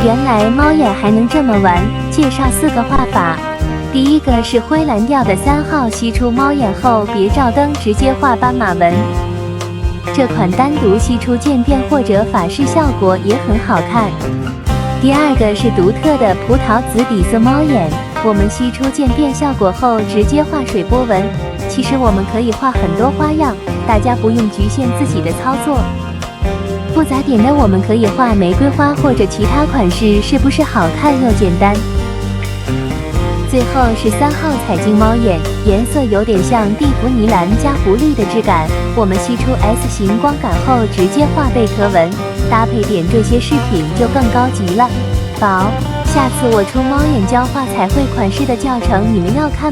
原来猫眼还能这么玩，介绍4个画法。第一个是灰蓝调的3号，吸出猫眼后别照灯，直接画斑马纹。这款单独吸出渐变或者法式效果也很好看。第二个是独特的葡萄紫底色猫眼，我们吸出渐变效果后直接画水波纹。其实我们可以画很多花样，大家不用局限自己的操作。复杂点的我们可以画玫瑰花或者其他款式，是不是好看又简单？最后是3号彩晶猫眼，颜色有点像蒂芙尼蓝加狐狸的质感。我们吸出 S 型光感后直接画贝壳纹，搭配点缀些饰品就更高级了。宝，下次我出猫眼教画彩绘款式的教程，你们要看吗？